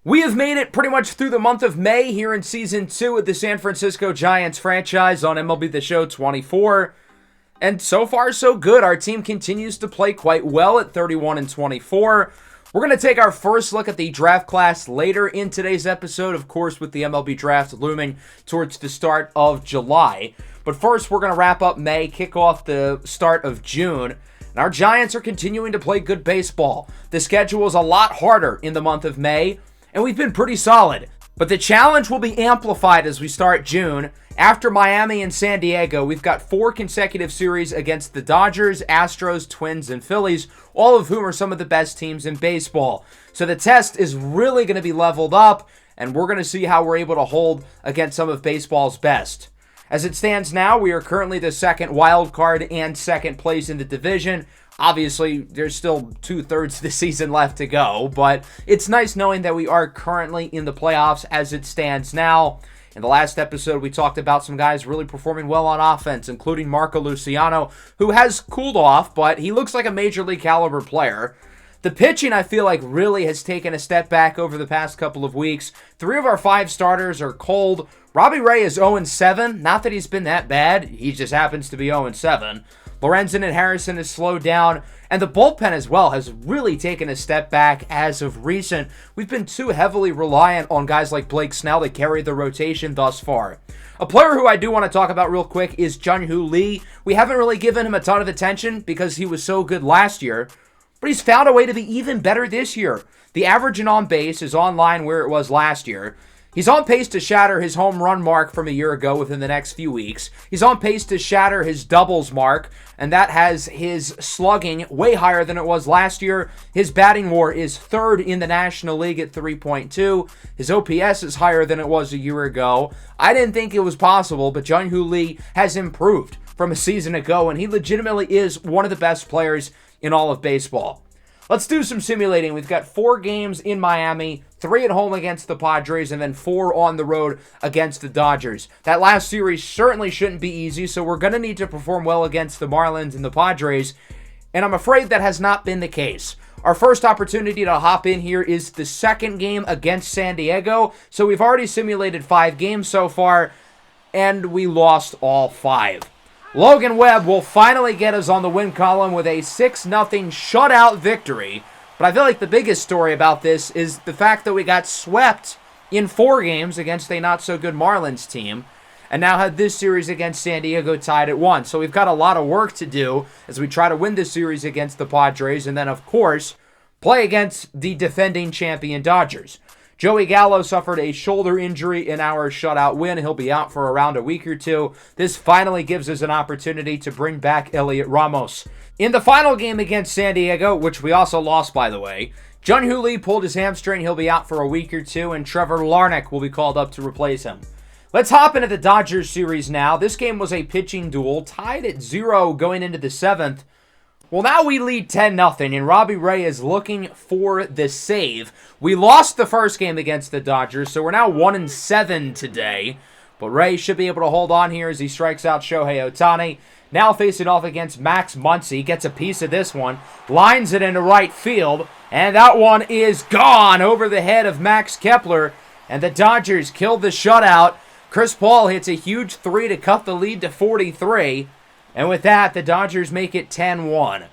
We have made it pretty much through the month of May here in Season 2 of the San Francisco Giants franchise on MLB The Show 24. And so far, so good. Our team continues to play quite well at 31-24. We're going to take our first look at the draft class later in today's episode, of course, with the MLB draft looming towards the start of July. But first, we're going to wrap up May, kick off the start of June. And our Giants are continuing to play good baseball. The schedule is a lot harder in the month of May, and we've been pretty solid. But the challenge will be amplified as we start June. After Miami and San Diego, we've got 4 consecutive series against the Dodgers, Astros, Twins, and Phillies, all of whom are some of the best teams in baseball. So the test is really going to be leveled up, and we're going to see how we're able to hold against some of baseball's best. As it stands now, we are currently the second wild card and second place in the division. Obviously, there's still 2/3 of the season left to go, but it's nice knowing that we are currently in the playoffs as it stands now. In the last episode, we talked about some guys really performing well on offense, including Marco Luciano, who has cooled off, but he looks like a major league caliber player. The pitching, I feel like, really has taken a step back over the past couple of weeks. 3 of our 5 starters are cold. Robbie Ray is 0-7. Not that he's been that bad. He just happens to be 0-7. Lorenzen and Harrison has slowed down, and the bullpen as well has really taken a step back as of recent. We've been too heavily reliant on guys like Blake Snell to carry the rotation thus far. A player who I do want to talk about real quick is Jun-Hoo Lee. We haven't really given him a ton of attention because he was so good last year, but he's found a way to be even better this year. The average and on base is on line where it was last year. He's on pace to shatter his home run mark from a year ago within the next few weeks. He's on pace to shatter his doubles mark, and that has his slugging way higher than it was last year. His batting WAR is 3rd in the National League at 3.2. His OPS is higher than it was a year ago. I didn't think it was possible, but Jun-Hoo Lee has improved from a season ago, and he legitimately is one of the best players in all of baseball. Let's do some simulating. We've got 4 games in Miami, 3 at home against the Padres, and then 4 on the road against the Dodgers. That last series certainly shouldn't be easy, so we're going to need to perform well against the Marlins and the Padres, and I'm afraid that has not been the case. Our first opportunity to hop in here is the second game against San Diego, so we've already simulated 5 games so far, and we lost all 5. Logan Webb will finally get us on the win column with a 6-0 shutout victory. But I feel like the biggest story about this is the fact that we got swept in 4 games against a not-so-good Marlins team, and now had this series against San Diego tied at 1. So we've got a lot of work to do as we try to win this series against the Padres, and then, of course, play against the defending champion Dodgers. Joey Gallo suffered a shoulder injury in our shutout win. He'll be out for around a week or 2. This finally gives us an opportunity to bring back Elliot Ramos. In the final game against San Diego, which we also lost, by the way, Jun-Hoo Lee pulled his hamstring. He'll be out for a week or 2, and Trevor Larnach will be called up to replace him. Let's hop into the Dodgers series now. This game was a pitching duel, tied at 0 going into the 7th. Well, now we lead 10-0, and Robbie Ray is looking for the save. We lost the first game against the Dodgers, so we're now 1-7 today. But Ray should be able to hold on here as he strikes out Shohei Ohtani. Now facing off against Max Muncy. Gets a piece of this one. Lines it into right field. And that one is gone over the head of Max Kepler. And the Dodgers killed the shutout. Chris Paul hits a huge 3 to cut the lead to 43. And with that, the Dodgers make it 10-1.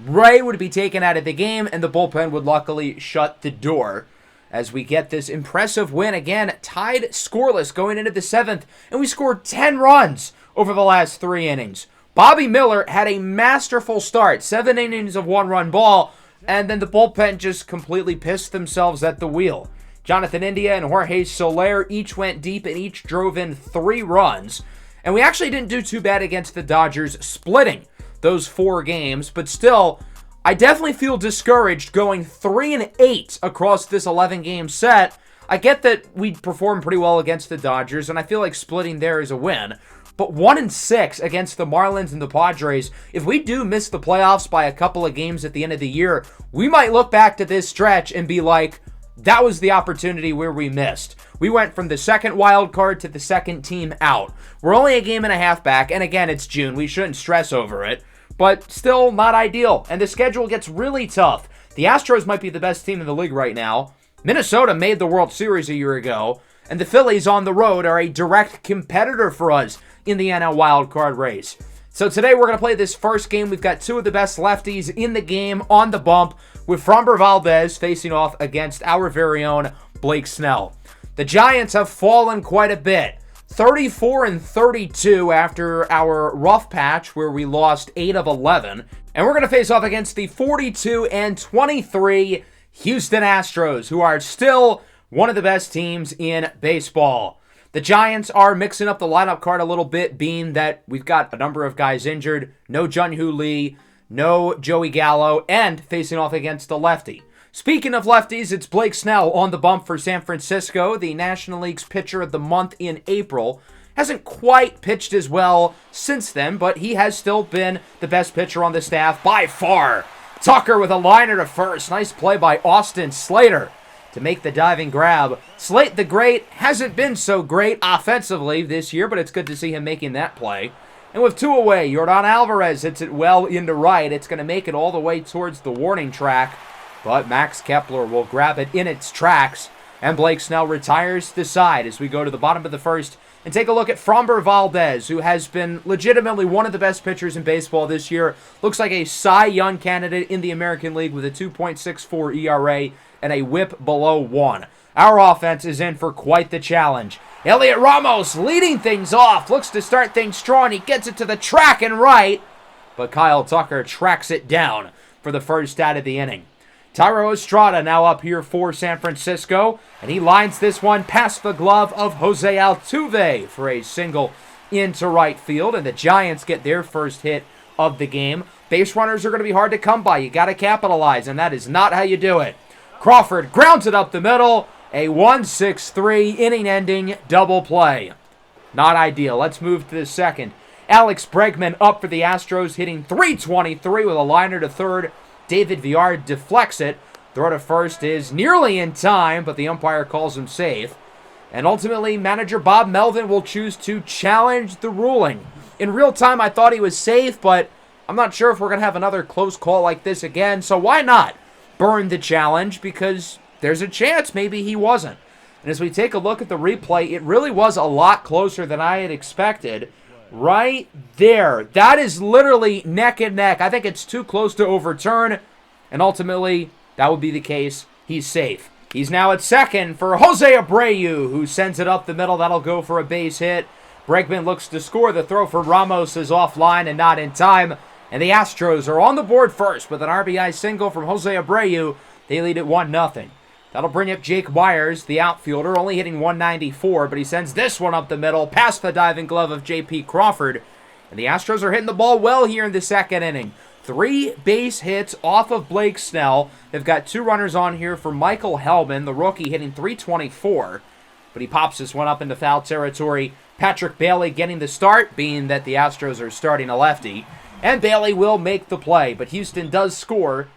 Ray would be taken out of the game, and the bullpen would luckily shut the door as we get this impressive win again, tied scoreless going into the 7th, and we scored 10 runs over the last 3 innings. Bobby Miller had a masterful start, 7 innings of 1-run ball, and then the bullpen just completely pissed themselves at the wheel. Jonathan India and Jorge Soler each went deep and each drove in 3 runs. And we actually didn't do too bad against the Dodgers, splitting those 4 games. But still, I definitely feel discouraged going 3-8 across this 11-game set. I get that we performed pretty well against the Dodgers, and I feel like splitting there is a win. But 1-6 against the Marlins and the Padres, if we do miss the playoffs by a couple of games at the end of the year, we might look back to this stretch and be like, that was the opportunity where we missed. We went from the second wild card to the second team out. We're only a game and a half back, and again, it's June. We shouldn't stress over it, but still not ideal. And the schedule gets really tough. The Astros might be the best team in the league right now. Minnesota made the World Series a year ago, and the Phillies on the road are a direct competitor for us in the NL wildcard race. So today we're going to play this first game. We've got two of the best lefties in the game on the bump, with Framber Valdez facing off against our very own Blake Snell. The Giants have fallen quite a bit. 34-32 after our rough patch where we lost 8 of 11. And we're going to face off against the 42-23 Houston Astros, who are still one of the best teams in baseball. The Giants are mixing up the lineup card a little bit, being that we've got a number of guys injured. No Jun-Hoo Lee, no Joey Gallo, and facing off against the lefty. Speaking of lefties, it's Blake Snell on the bump for San Francisco, the National League's pitcher of the month in April. Hasn't quite pitched as well since then, but he has still been the best pitcher on the staff by far. Tucker with a liner to first. Nice play by Austin Slater to make the diving grab. Slate the Great hasn't been so great offensively this year, but it's good to see him making that play. And with 2 away, Yordan Alvarez hits it well into right. It's going to make it all the way towards the warning track, but Max Kepler will grab it in its tracks, and Blake Snell retires to side as we go to the bottom of the first and take a look at Framber Valdez, who has been legitimately one of the best pitchers in baseball this year. Looks like a Cy Young candidate in the American League with a 2.64 ERA and a whip below 1. Our offense is in for quite the challenge. Elliot Ramos leading things off, looks to start things strong. He gets it to the track and right, but Kyle Tucker tracks it down for the first out of the inning. Thairo Estrada now up here for San Francisco, and he lines this one past the glove of Jose Altuve for a single into right field, and the Giants get their first hit of the game. Base runners are going to be hard to come by. You got to capitalize, and that is not how you do it. Crawford grounds it up the middle, a 1-6-3 inning-ending double play. Not ideal. Let's move to the second. Alex Bregman up for the Astros, hitting .323 with a liner to third. David Villar deflects it. Throw to first is nearly in time, but the umpire calls him safe. And ultimately, manager Bob Melvin will choose to challenge the ruling. In real time, I thought he was safe, but I'm not sure if we're going to have another close call like this again. So why not burn the challenge? Because there's a chance maybe he wasn't. And as we take a look at the replay, it really was a lot closer than I had expected. Right there. That is literally neck and neck. I think it's too close to overturn, and ultimately, that would be the case. He's safe. He's now at second for Jose Abreu, who sends it up the middle. That'll go for a base hit. Bregman looks to score. The throw for Ramos is offline and not in time, and the Astros are on the board first with an RBI single from Jose Abreu. They lead it 1-0. That'll bring up Jake Myers, the outfielder, only hitting 194, but he sends this one up the middle, past the diving glove of J.P. Crawford. And the Astros are hitting the ball well here in the second inning. 3 base hits off of Blake Snell. They've got 2 runners on here for Michael Hellman, the rookie, hitting .324. But he pops this one up into foul territory. Patrick Bailey getting the start, being that the Astros are starting a lefty. And Bailey will make the play, but Houston does score,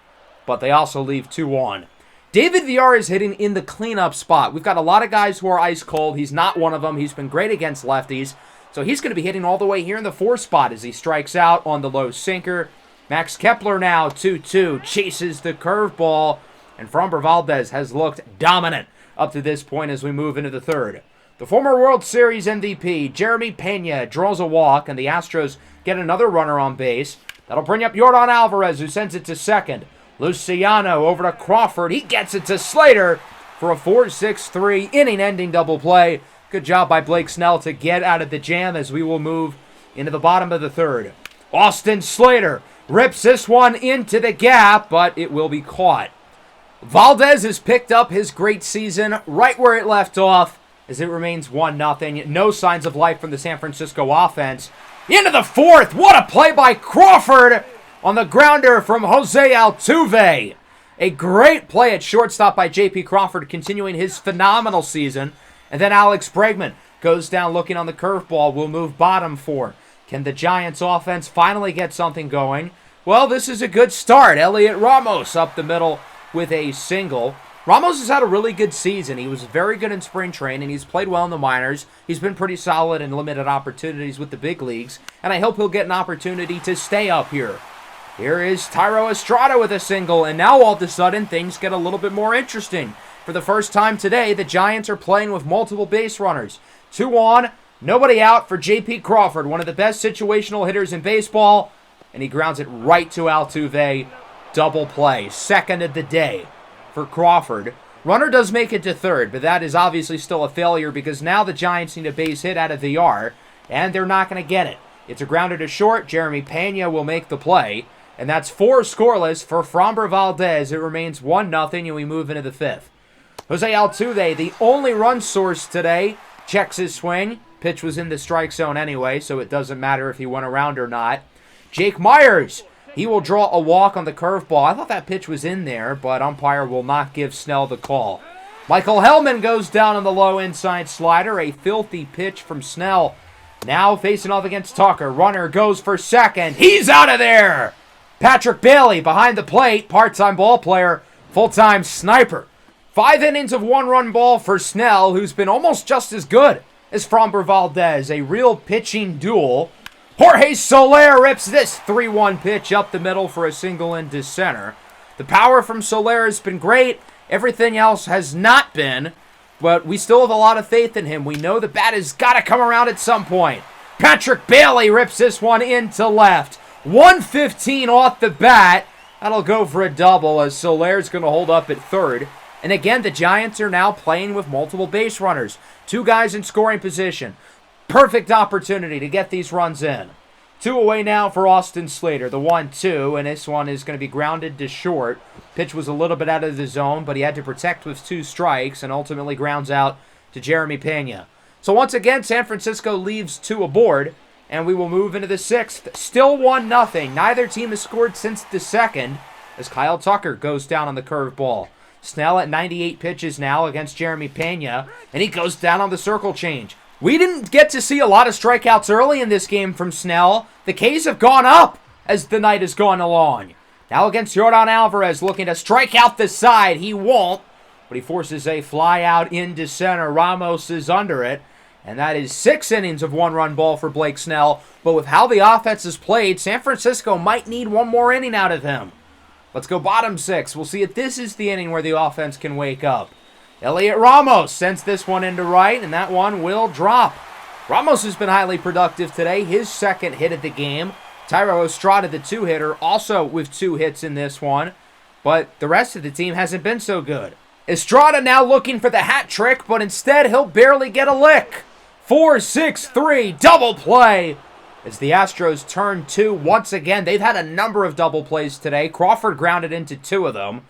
but they also leave 2 on. David Villar is hitting in the cleanup spot. We've got a lot of guys who are ice cold. He's not one of them. He's been great against lefties. So he's going to be hitting all the way here in the 4 spot as he strikes out on the low sinker. Max Kepler now 2-2, chases the curveball. And Framber Valdez has looked dominant up to this point as we move into the third. The former World Series MVP, Jeremy Pena, draws a walk, and the Astros get another runner on base. That'll bring up Yordan Alvarez, who sends it to second. Luciano over to Crawford. He gets it to Slater for a 4-6-3 inning-ending double play. Good job by Blake Snell to get out of the jam as we will move into the bottom of the third. Austin Slater rips this one into the gap, but it will be caught. Valdez has picked up his great season right where it left off as it remains 1-0. No signs of life from the San Francisco offense. Into the fourth. What a play by Crawford on the grounder from Jose Altuve. A great play at shortstop by J.P. Crawford, continuing his phenomenal season. And then Alex Bregman goes down looking on the curveball. We'll move bottom 4. Can the Giants offense finally get something going? Well, this is a good start. Elliot Ramos up the middle with a single. Ramos has had a really good season. He was very good in spring training. He's played well in the minors. He's been pretty solid in limited opportunities with the big leagues. And I hope he'll get an opportunity to stay up here. Here is Thairo Estrada with a single, and now all of a sudden things get a little bit more interesting. For the first time today, the Giants are playing with multiple base runners. 2 on, nobody out for J.P. Crawford, one of the best situational hitters in baseball, and he grounds it right to Altuve. Double play, second of the day for Crawford. Runner does make it to third, but that is obviously still a failure because now the Giants need a base hit out of VR, and they're not going to get it. It's a grounder to short. Jeremy Pena will make the play, and that's 4 scoreless for Framber Valdez. It remains 1-0, and we move into the 5th. Jose Altuve, the only run source today, checks his swing. Pitch was in the strike zone anyway, so it doesn't matter if he went around or not. Jake Myers, he will draw a walk on the curveball. I thought that pitch was in there, but umpire will not give Snell the call. Michael Hellman goes down on the low inside slider. A filthy pitch from Snell. Now facing off against Tucker. Runner goes for second. He's out of there! Patrick Bailey behind the plate. Part-time ball player. Full-time sniper. 5 innings of 1-run ball for Snell, who's been almost just as good as Framber Valdez. A real pitching duel. Jorge Soler rips this 3-1 pitch up the middle for a single into center. The power from Soler has been great. Everything else has not been. But we still have a lot of faith in him. We know the bat has got to come around at some point. Patrick Bailey rips this one into left. 115 off the bat. That'll go for a double as Soler's going to hold up at third. And again, the Giants are now playing with multiple base runners. 2 guys in scoring position. Perfect opportunity to get these runs in. 2 away now for Austin Slater. The 1-2, and this one is going to be grounded to short. Pitch was a little bit out of the zone, but he had to protect with 2 strikes and ultimately grounds out to Jeremy Pena. So once again, San Francisco leaves 2 aboard, and we will move into the 6th. Still 1-0. Neither team has scored since the 2nd as Kyle Tucker goes down on the curveball. Snell at 98 pitches now against Jeremy Pena, and he goes down on the circle change. We didn't get to see a lot of strikeouts early in this game from Snell. The Ks have gone up as the night has gone along. Now against Yordan Alvarez, looking to strike out the side. He won't, but he forces a fly out into center. Ramos is under it, and that is 6 innings of 1-run ball for Blake Snell. But with how the offense is played, San Francisco might need 1 more inning out of him. Let's go bottom 6. We'll see if this is the inning where the offense can wake up. Elliot Ramos sends this one into right, and that one will drop. Ramos has been highly productive today. His 2nd hit of the game. Thairo Estrada, the 2-hitter, also with 2 hits in this one. But the rest of the team hasn't been so good. Estrada now looking for the hat trick, but instead he'll barely get a lick. 4-6-3, double play. As the Astros turn 2 once again. They've had a number of double plays today. Crawford grounded into 2 of them.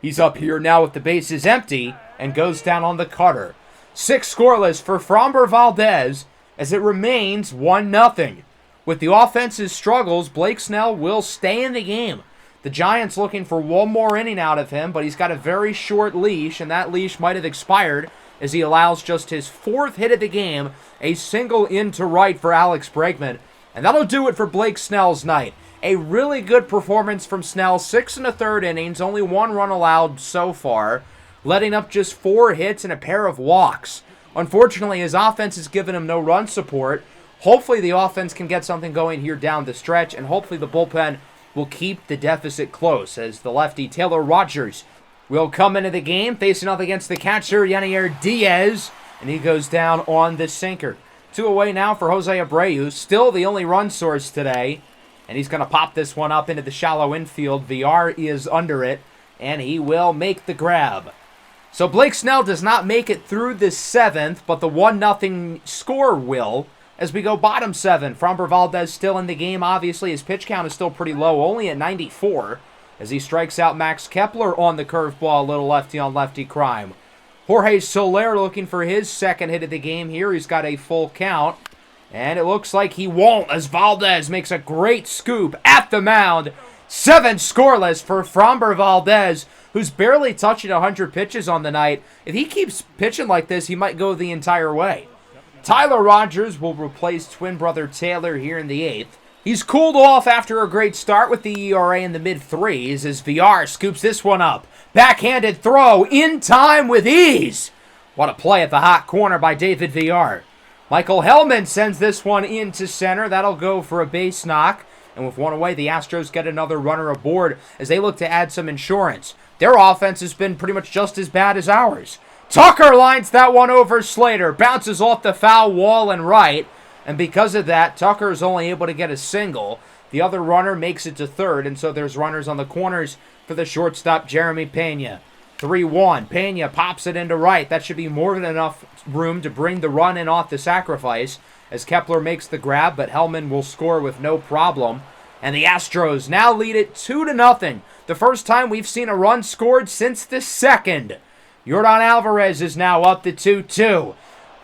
He's up here now with the bases empty and goes down on the cutter. 6 scoreless for Framber Valdez as it remains 1-0. With the offense's struggles, Blake Snell will stay in the game. The Giants looking for 1 more inning out of him, but he's got a very short leash, and that leash might have expired as he allows just his 4th hit of the game, a single into right for Alex Bregman. And that'll do it for Blake Snell's night. A really good performance from Snell, 6 1/3 innings, only 1 run allowed so far, letting up just 4 hits and a pair of walks. Unfortunately, his offense has given him no run support. Hopefully the offense can get something going here down the stretch, and hopefully the bullpen will keep the deficit close as the lefty Taylor Rogers will come into the game facing off against the catcher Yanier Diaz, and he goes down on the sinker. 2 away now for Jose Abreu, still the only run source today. And he's going to pop this one up into the shallow infield. VR is under it, and he will make the grab. So Blake Snell does not make it through the 7th, but the 1-0 score will. As we go bottom 7, Framber Valdez still in the game. Obviously, his pitch count is still pretty low, only at 94, as he strikes out Max Kepler on the curveball, little lefty-on-lefty crime. Jorge Soler looking for his 2nd hit of the game here. He's got a full count. And it looks like he won't as Valdez makes a great scoop at the mound. 7 scoreless for Framber Valdez, who's barely touching 100 pitches on the night. If he keeps pitching like this, he might go the entire way. Tyler Rogers will replace twin brother Taylor here in the 8th. He's cooled off after a great start with the ERA in the mid-3s as VR scoops this one up. Backhanded throw in time with ease. What a play at the hot corner by David VR. Michael Hellman sends this one into center. That'll go for a base knock. And with one away, the Astros get another runner aboard as they look to add some insurance. Their offense has been pretty much just as bad as ours. Tucker lines that one over Slater, bounces off the foul wall and right, and because of that, Tucker is only able to get a single. The other runner makes it to third, and so there's runners on the corners for the shortstop, Jeremy Pena. 3-1. Pena pops it into right. That should be more than enough room to bring the run in off the sacrifice as Kepler makes the grab, but Hellman will score with no problem. And the Astros now lead it 2-0. The first time we've seen a run scored since the second. Yordan Alvarez is now up to 2-2.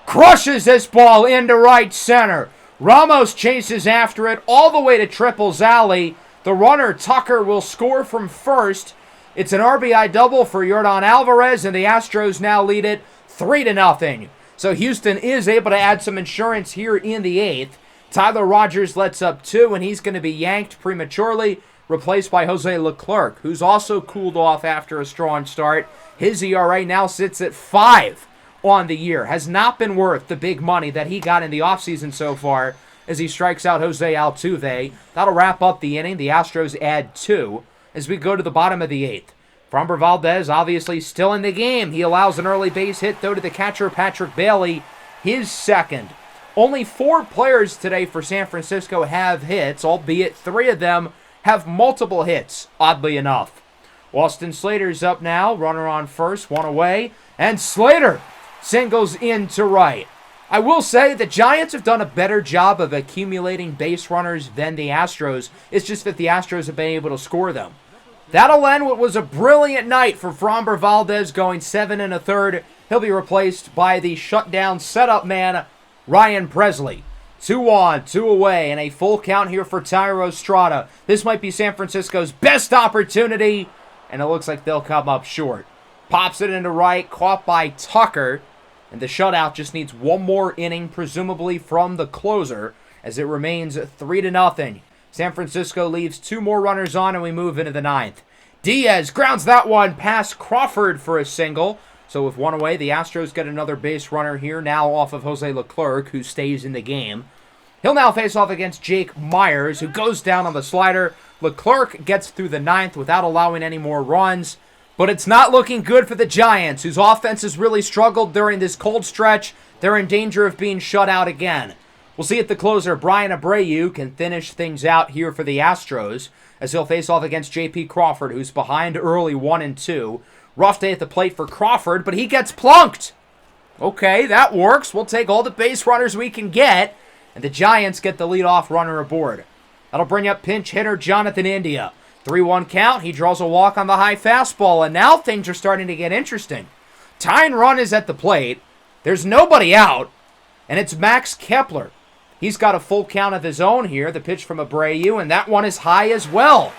Crushes this ball into right center. Ramos chases after it all the way to Triples Alley. The runner, Tucker, will score from first. It's an RBI double for Yordan Alvarez, and the Astros now lead it 3-0. So Houston is able to add some insurance here in the eighth. Tyler Rogers lets up 2, and he's going to be yanked prematurely, replaced by Jose Leclerc, who's also cooled off after a strong start. His ERA now sits at 5 on the year. Has not been worth the big money that he got in the offseason so far as he strikes out Jose Altuve. That'll wrap up the inning. The Astros add 2 as we go to the bottom of the eighth. Framber Valdez obviously still in the game. He allows an early base hit, though, to the catcher, Patrick Bailey, his second. Only 4 players today for San Francisco have hits, albeit 3 of them have multiple hits, oddly enough. Austin Slater's up now, runner on first, 1 away, and Slater singles into right. I will say the Giants have done a better job of accumulating base runners than the Astros. It's just that the Astros have been able to score them. That'll end what was a brilliant night for Framber Valdez, going 7 1/3. He'll be replaced by the shutdown setup man, Ryan Presley. 2 on, 2 away, and a full count here for Thairo Estrada. This might be San Francisco's best opportunity, and it looks like they'll come up short. Pops it into right, caught by Tucker, and the shutout just needs one more inning, presumably from the closer, as it remains 3-0. San Francisco leaves 2 more runners on, and we move into the ninth. Diaz grounds that one past Crawford for a single. So with 1 away, the Astros get another base runner here, now off of Jose Leclerc, who stays in the game. He'll now face off against Jake Myers, who goes down on the slider. Leclerc gets through the ninth without allowing any more runs. But it's not looking good for the Giants, whose offense has really struggled during this cold stretch. They're in danger of being shut out again. We'll see if the closer, Brian Abreu, can finish things out here for the Astros, as he'll face off against J.P. Crawford, who's behind early 1-2. Rough day at the plate for Crawford, but he gets plunked. Okay, that works. We'll take all the base runners we can get, and the Giants get the leadoff runner aboard. That'll bring up pinch hitter Jonathan India. 3-1 count. He draws a walk on the high fastball, and now things are starting to get interesting. Tying run is at the plate. There's nobody out, and it's Max Kepler. He's got a full count of his own here. The pitch from Abreu, and that one is high as well.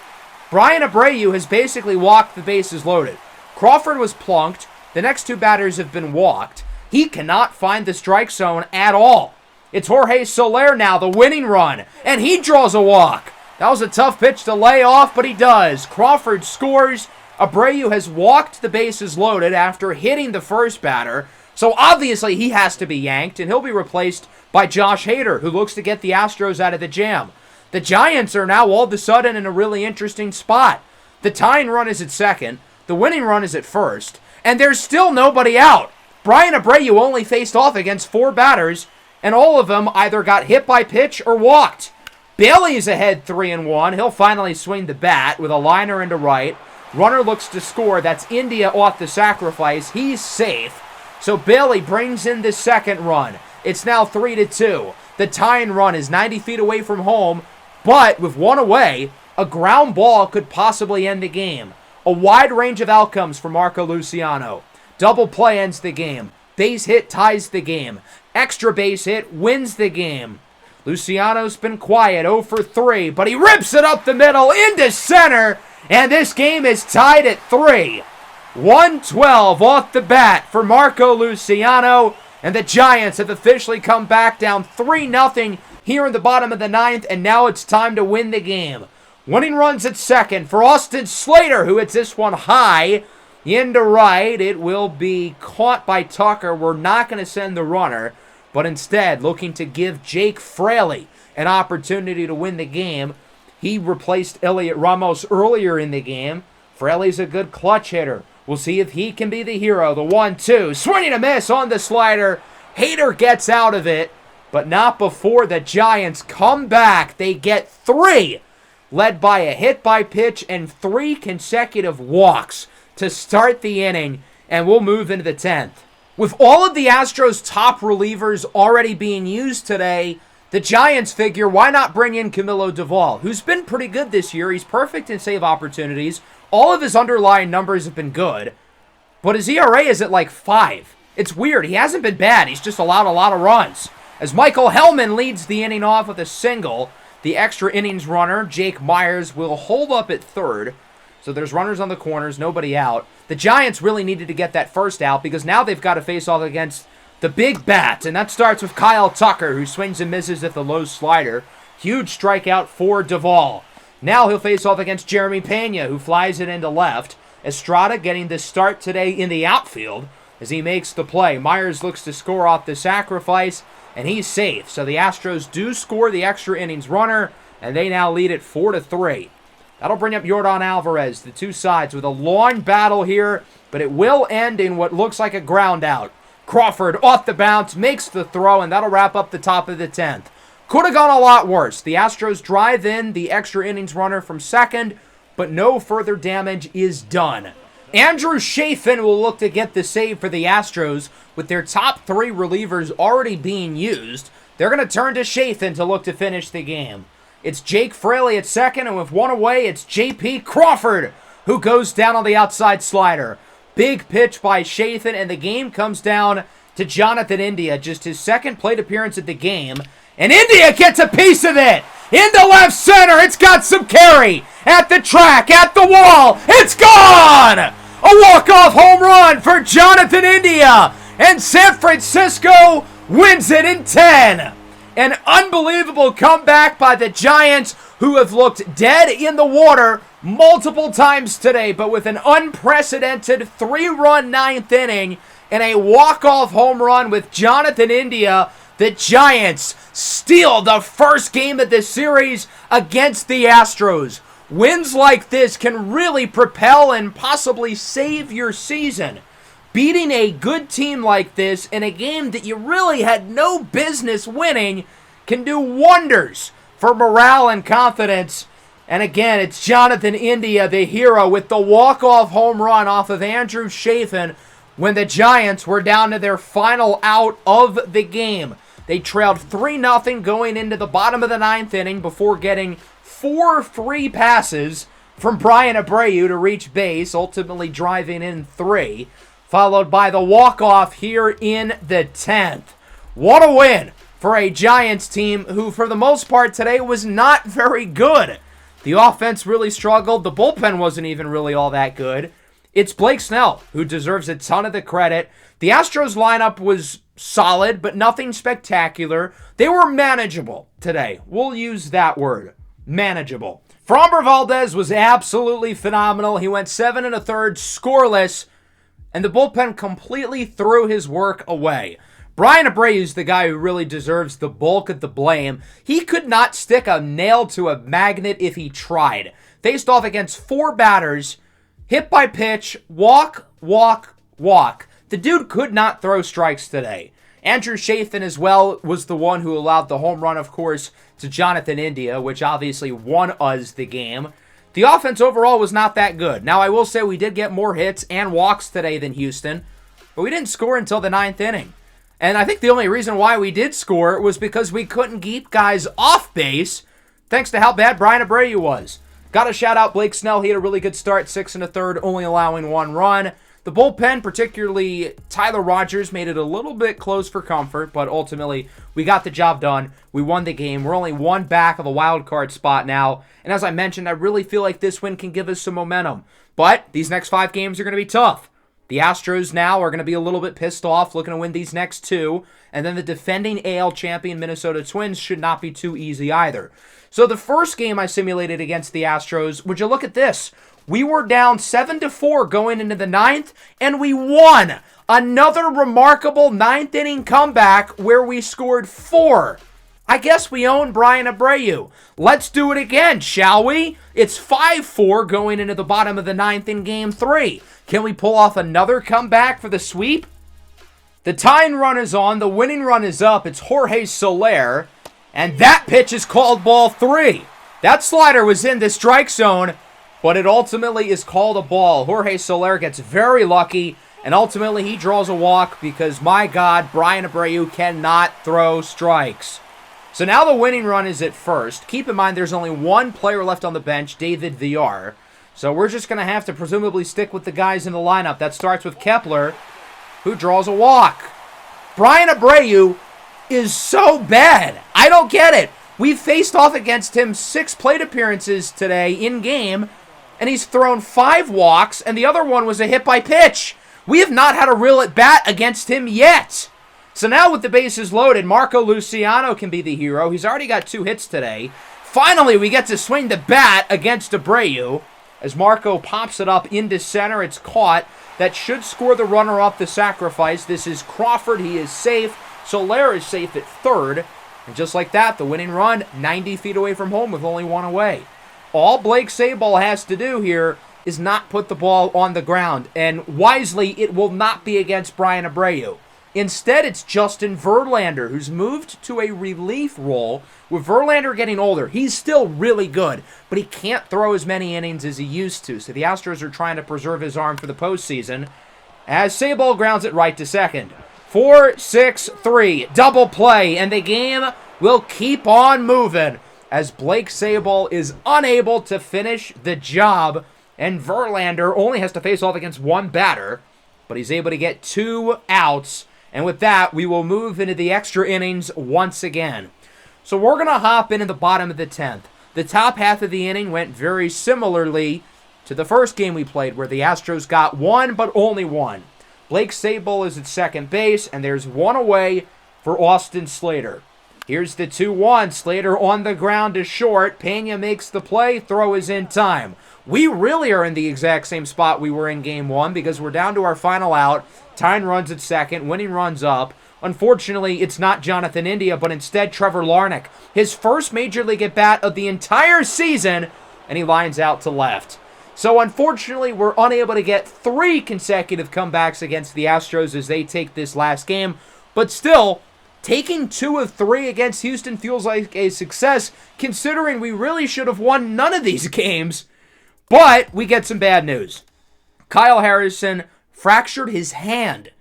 Brian Abreu has basically walked the bases loaded. Crawford was plunked. The next 2 batters have been walked. He cannot find the strike zone at all. It's Jorge Soler now, the winning run, and he draws a walk. That was a tough pitch to lay off, but he does. Crawford scores. Abreu has walked the bases loaded after hitting the first batter, so obviously he has to be yanked, and he'll be replaced by Josh Hader, who looks to get the Astros out of the jam. The Giants are now all of a sudden in a really interesting spot. The tying run is at second. The winning run is at first, and there's still nobody out. Brian Abreu only faced off against 4 batters, and all of them either got hit by pitch or walked. Bailey's ahead 3-1. He'll finally swing the bat with a liner into right. Runner looks to score. That's India off the sacrifice. He's safe. So Bailey brings in the second run. It's now 3-2. The tying run is 90 feet away from home, but with 1 away, a ground ball could possibly end the game. A wide range of outcomes for Marco Luciano. Double play ends the game. Base hit ties the game. Extra base hit wins the game. Luciano's been quiet, 0 for 3, but he rips it up the middle into center, and this game is tied at 3. 112 off the bat for Marco Luciano, and the Giants have officially come back down 3-0 here in the bottom of the ninth, and now it's time to win the game. Winning runs at second for Austin Slater, who hits this one high into right. It will be caught by Tucker. We're not going to send the runner, but instead looking to give Jake Fraley an opportunity to win the game. He replaced Elliot Ramos earlier in the game. Fraley's a good clutch hitter. We'll see if he can be the hero. The 1-2. Swing and a miss on the slider. Hader gets out of it, but not before the Giants come back. They get 3, led by a hit by pitch and 3 consecutive walks to start the inning, and we'll move into the 10th. With all of the Astros' top relievers already being used today, the Giants figure, why not bring in Camilo Doval, who's been pretty good this year. He's perfect in save opportunities. All of his underlying numbers have been good, but his ERA is at like 5. It's weird. He hasn't been bad. He's just allowed a lot of runs. As Michael Hellman leads the inning off with a single, the extra innings runner, Jake Myers, will hold up at third. So there's runners on the corners, nobody out. The Giants really needed to get that first out because now they've got to face off against the big bat, and that starts with Kyle Tucker, who swings and misses at the low slider. Huge strikeout for Doval. Now he'll face off against Jeremy Pena, who flies it into left. Estrada getting the start today in the outfield as he makes the play. Myers looks to score off the sacrifice, and he's safe. So the Astros do score the extra innings runner, and they now lead it 4-3. That'll bring up Yordan Alvarez, the two sides with a long battle here, but it will end in what looks like a ground out. Crawford off the bounce, makes the throw, and that'll wrap up the top of the 10th. Could have gone a lot worse. The Astros drive in the extra innings runner from second, but no further damage is done. Andrew Chafin will look to get the save for the Astros. With their top 3 relievers already being used, they're going to turn to Chafin to look to finish the game. It's Jake Fraley at second, and with one away, it's J.P. Crawford, who goes down on the outside slider. Big pitch by Chafin, and the game comes down to Jonathan India, just his second plate appearance at the game. And India gets a piece of it! Into left center, it's got some carry! At the track, at the wall, it's gone! A walk-off home run for Jonathan India! And San Francisco wins it in 10! An unbelievable comeback by the Giants, who have looked dead in the water multiple times today, but with an unprecedented 3-run 9th inning and a walk-off home run with Jonathan India, the Giants steal the first game of the series against the Astros. Wins like this can really propel and possibly save your season. Beating a good team like this in a game that you really had no business winning can do wonders for morale and confidence. And again, it's Jonathan India, the hero, with the walk-off home run off of Andrew Chafin when the Giants were down to their final out of the game. They trailed 3-0 going into the bottom of the 9th inning before getting 4 free passes from Brian Abreu to reach base, ultimately driving in 3. Followed by the walk-off here in the 10th. What a win for a Giants team who, for the most part today, was not very good. The offense really struggled. The bullpen wasn't even really all that good. It's Blake Snell who deserves a ton of the credit. The Astros lineup was solid, but nothing spectacular. They were manageable today. We'll use that word, manageable. Framber Valdez was absolutely phenomenal. He went 7 1/3 scoreless, and the bullpen completely threw his work away. Brian Abreu is the guy who really deserves the bulk of the blame. He could not stick a nail to a magnet if he tried. Faced off against 4 batters, hit by pitch, walk, walk, walk. The dude could not throw strikes today. Andrew Chafin as well was the one who allowed the home run, of course, to Jonathan India, which obviously won us the game. The offense overall was not that good. Now, I will say we did get more hits and walks today than Houston, but we didn't score until the 9th inning. And I think the only reason why we did score was because we couldn't keep guys off base, thanks to how bad Brian Abreu was. Got to shout out Blake Snell. He had a really good start, 6 1/3, only allowing 1 run. The bullpen, particularly Tyler Rogers, made it a little bit close for comfort, but ultimately we got the job done. We won the game. We're only 1 back of a wild card spot now. And as I mentioned, I really feel like this win can give us some momentum. But these next 5 games are going to be tough. The Astros now are going to be a little bit pissed off, looking to win these next 2. And then the defending AL champion Minnesota Twins should not be too easy either. So the first game I simulated against the Astros, would you look at this? We were down 7-4 going into the 9th, and we won. Another remarkable 9th inning comeback where we scored 4 I guess we own Bryan Abreu. Let's do it again, shall we? It's 5-4 going into the bottom of the ninth in Game 3. Can we pull off another comeback for the sweep? The tying run is on. The winning run is up. It's Jorge Soler. And that pitch is called ball 3. That slider was in the strike zone, but it ultimately is called a ball. Jorge Soler gets very lucky, and ultimately he draws a walk because, my God, Bryan Abreu cannot throw strikes. So now the winning run is at first. Keep in mind there's only one player left on the bench, David Villar. So we're just going to have to presumably stick with the guys in the lineup. That starts with Kepler, who draws a walk. Bryan Abreu is so bad. I don't get it. We've faced off against him 6 plate appearances today in game, and he's thrown 5 walks, and the other one was a hit by pitch. We have not had a real at-bat against him yet. So now with the bases loaded, Marco Luciano can be the hero. He's already got 2 hits today. Finally, we get to swing the bat against Abreu. As Marco pops it up into center, it's caught. That should score the runner off the sacrifice. This is Crawford. He is safe. Soler is safe at third. And just like that, the winning run, 90 feet away from home with only 1 away. All Blake Sabol has to do here is not put the ball on the ground. And wisely, it will not be against Bryan Abreu. Instead, it's Justin Verlander, who's moved to a relief role. With Verlander getting older, he's still really good, but he can't throw as many innings as he used to. So the Astros are trying to preserve his arm for the postseason. As Sabol grounds it right to second. 4-6-3, double play, and the game will keep on moving as Blake Sabol is unable to finish the job, and Verlander only has to face off against 1 batter, but he's able to get 2 outs. And with that, we will move into the extra innings once again. So we're going to hop in at the bottom of the 10th. The top half of the inning went very similarly to the first game we played, where the Astros got 1, but only 1. Blake Sabol is at second base, and there's 1 away for Austin Slater. Here's the 2-1. Slater on the ground to short. Pena makes the play. Throw is in time. We really are in the exact same spot we were in Game 1 because we're down to our final out. Tying runs at second. Winning runs up. Unfortunately, it's not Jonathan India, but instead Trevor Larnach. His first Major League at-bat of the entire season, and he lines out to left. So unfortunately, we're unable to get 3 consecutive comebacks against the Astros as they take this last game. But still, taking 2 of 3 against Houston feels like a success, considering we really should have won none of these games. But we get some bad news. Kyle Harrison fractured his hand.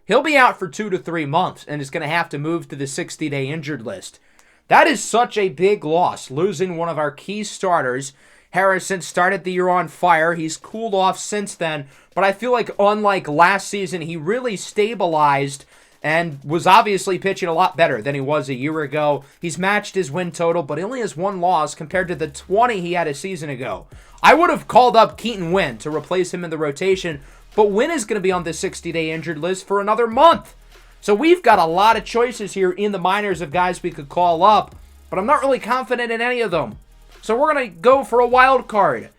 He'll be out for 2 to 3 months and is going to have to move to the 60-day injured list. That is such a big loss, losing one of our key starters. Harrison started the year on fire. He's cooled off since then, but I feel like unlike last season, he really stabilized and was obviously pitching a lot better than he was a year ago. He's matched his win total, but he only has 1 loss compared to the 20 he had a season ago. I would have called up Keaton Winn to replace him in the rotation, but Winn is going to be on the 60-day injured list for another month. So we've got a lot of choices here in the minors of guys we could call up, but I'm not really confident in any of them. So we're going to go for a wild card.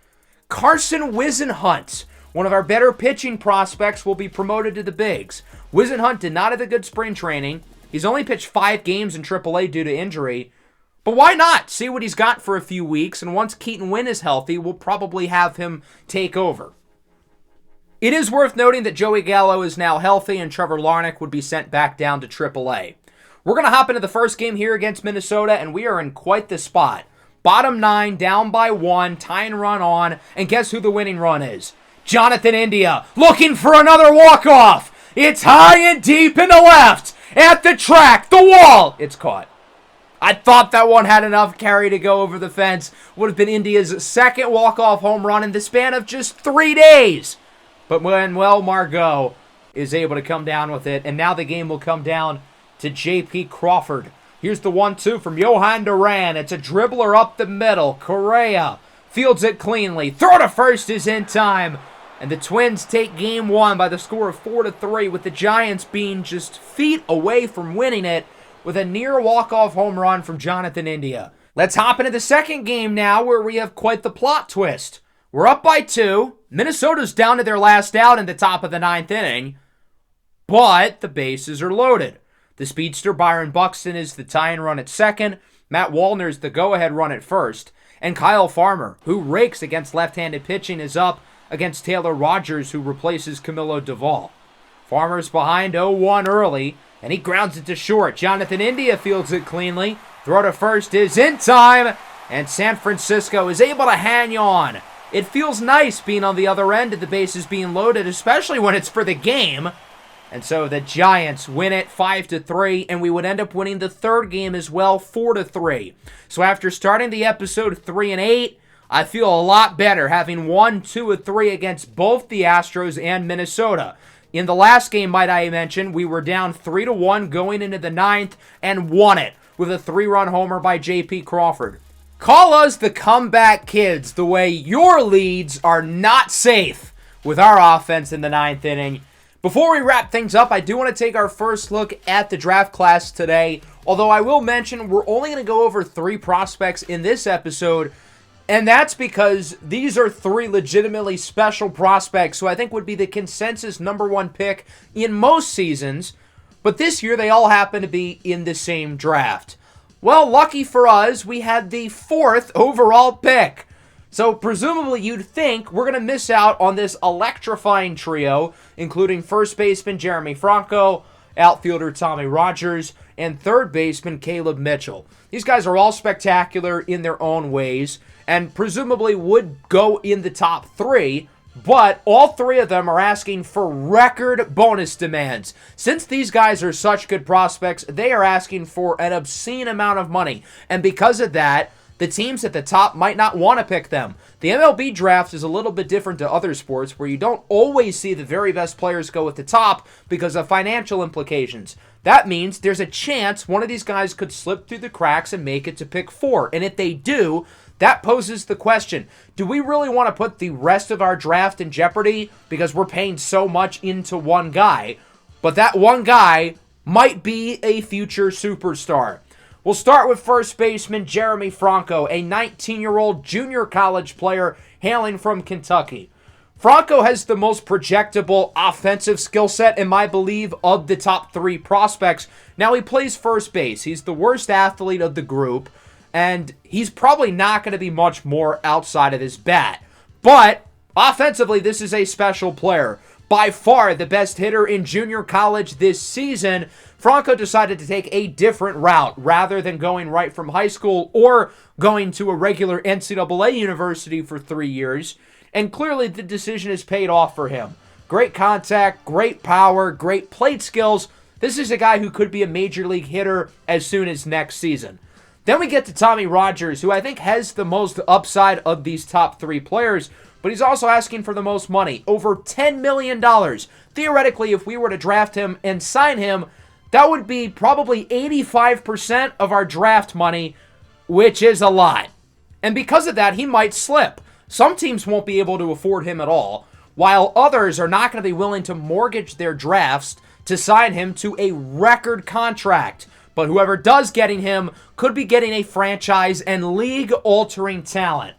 Carson Whisenhunt, one of our better pitching prospects, will be promoted to the bigs. Whisenhunt did not have a good spring training. He's only pitched 5 games in AAA due to injury. But why not? See what he's got for a few weeks, and once Keaton Winn is healthy, we'll probably have him take over. It is worth noting that Joey Gallo is now healthy, and Trevor Larnach would be sent back down to AAA. We're going to hop into the first game here against Minnesota, and we are in quite the spot. Bottom 9, down by 1, tying run on, and guess who the winning run is? Jonathan India, looking for another walk-off. It's high and deep in the left, at the track, the wall. It's caught. I thought that one had enough carry to go over the fence. Would have been India's second walk-off home run in the span of just 3 days. But Manuel Margot is able to come down with it, and now the game will come down to J.P. Crawford. Here's the 1-2 from Johan Duran. It's a dribbler up the middle. Correa fields it cleanly. Throw to first is in time. And the Twins take game 1 by the score of 4-3, with the Giants being just feet away from winning it with a near walk-off home run from Jonathan India. Let's hop into the second game now, where we have quite the plot twist. We're up by 2. Minnesota's down to their last out in the top of the 9th inning, but the bases are loaded. The speedster Byron Buxton is the tie-in run at second. Matt Wallner's the go-ahead run at first. And Kyle Farmer, who rakes against left-handed pitching, is up against Taylor Rogers, who replaces Camilo Doval. Farmer's behind 0-1 early, and he grounds it to short. Jonathan India fields it cleanly. Throw to first is in time, and San Francisco is able to hang on. It feels nice being on the other end of the bases being loaded, especially when it's for the game. And so the Giants win it 5-3, and we would end up winning the third game as well, 4-3. So after starting the episode 3-8, I feel a lot better having won 2-3 against both the Astros and Minnesota. In the last game, might I mention, we were down 3-1 going into the ninth and won it with a 3-run homer by J.P. Crawford. Call us the comeback kids, the way your leads are not safe with our offense in the ninth inning. Before we wrap things up, I do want to take our first look at the draft class today, although I will mention we're only going to go over 3 prospects in this episode, and that's because these are 3 legitimately special prospects who I think would be the consensus number 1 pick in most seasons, but this year they all happen to be in the same draft. Well, lucky for us, we had the 4th overall pick. So presumably you'd think we're going to miss out on this electrifying trio, including first baseman Jeremy Franco, outfielder Tommy Rogers, and third baseman Caleb Mitchell. These guys are all spectacular in their own ways, and presumably would go in the top 3, but all 3 of them are asking for record bonus demands. Since these guys are such good prospects, they are asking for an obscene amount of money, and because of that, the teams at the top might not want to pick them. The MLB draft is a little bit different to other sports where you don't always see the very best players go at the top because of financial implications. That means there's a chance one of these guys could slip through the cracks and make it to pick 4. And if they do, that poses the question, do we really want to put the rest of our draft in jeopardy because we're paying so much into one guy? But that one guy might be a future superstar. We'll start with first baseman Jeremy Franco, a 19-year-old junior college player hailing from Kentucky. Franco has the most projectable offensive skill set, in my belief, of the top 3 prospects. Now, he plays first base. He's the worst athlete of the group, and he's probably not going to be much more outside of his bat. But offensively, this is a special player. By far the best hitter in junior college this season, Franco decided to take a different route rather than going right from high school or going to a regular NCAA university for 3 years. And clearly the decision has paid off for him. Great contact, great power, great plate skills. This is a guy who could be a major league hitter as soon as next season. Then we get to Tommy Rogers, who I think has the most upside of these top 3 players, but he's also asking for the most money, over $10 million. Theoretically, if we were to draft him and sign him, that would be probably 85% of our draft money, which is a lot. And because of that, he might slip. Some teams won't be able to afford him at all, while others are not going to be willing to mortgage their drafts to sign him to a record contract. But whoever does getting him could be getting a franchise and league-altering talent.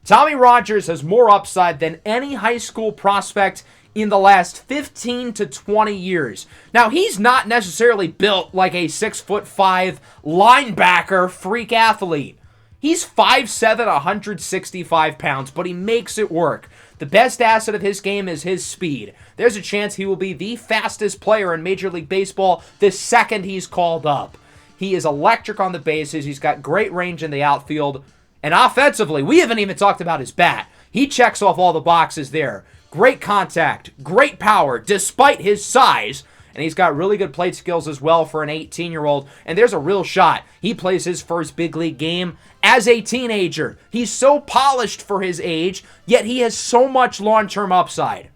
Tommy Rogers has more upside than any high school prospect in the last 15 to 20 years. Now, he's not necessarily built like a 6'5" linebacker freak athlete. He's 5'7", 165 pounds, but he makes it work. The best asset of his game is his speed. There's a chance he will be the fastest player in Major League Baseball the second he's called up. He is electric on the bases. He's got great range in the outfield. And offensively, we haven't even talked about his bat. He checks off all the boxes there. Great contact, great power, despite his size. And he's got really good plate skills as well for an 18-year-old. And there's a real shot. He plays his first big league game as a teenager. He's so polished for his age, yet he has so much long-term upside.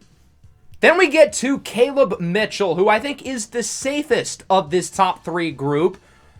Then we get to Caleb Mitchell, who I think is the safest of this top 3 group.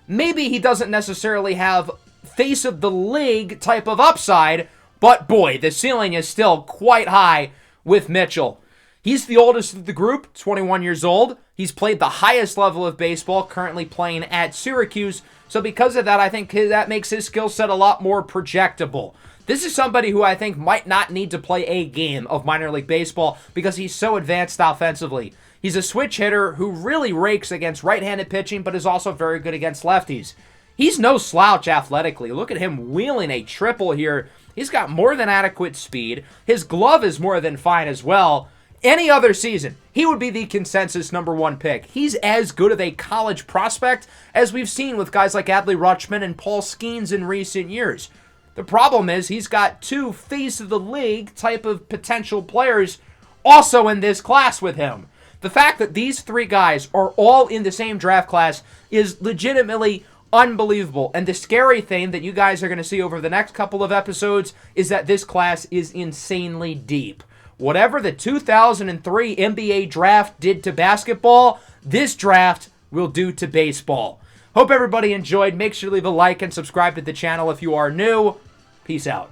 Maybe he doesn't necessarily have face of the league type of upside, but boy, the ceiling is still quite high with Mitchell. He's the oldest of the group, 21 years old. He's played the highest level of baseball, currently playing at Syracuse. So because of that, I think that makes his skill set a lot more projectable. This is somebody who I think might not need to play a game of minor league baseball because he's so advanced offensively. He's a switch hitter who really rakes against right-handed pitching, but is also very good against lefties. He's no slouch athletically. Look at him wheeling a triple here. He's got more than adequate speed. His glove is more than fine as well. Any other season, he would be the consensus #1 pick. He's as good of a college prospect as we've seen with guys like Adley Rutschman and Paul Skeens in recent years. The problem is he's got two face-of-the-league type of potential players also in this class with him. The fact that these three guys are all in the same draft class is legitimately unbelievable. And the scary thing that you guys are going to see over the next couple of episodes is that this class is insanely deep. Whatever the 2003 NBA draft did to basketball, this draft will do to baseball. Hope everybody enjoyed. Make sure to leave a like and subscribe to the channel if you are new. Peace out.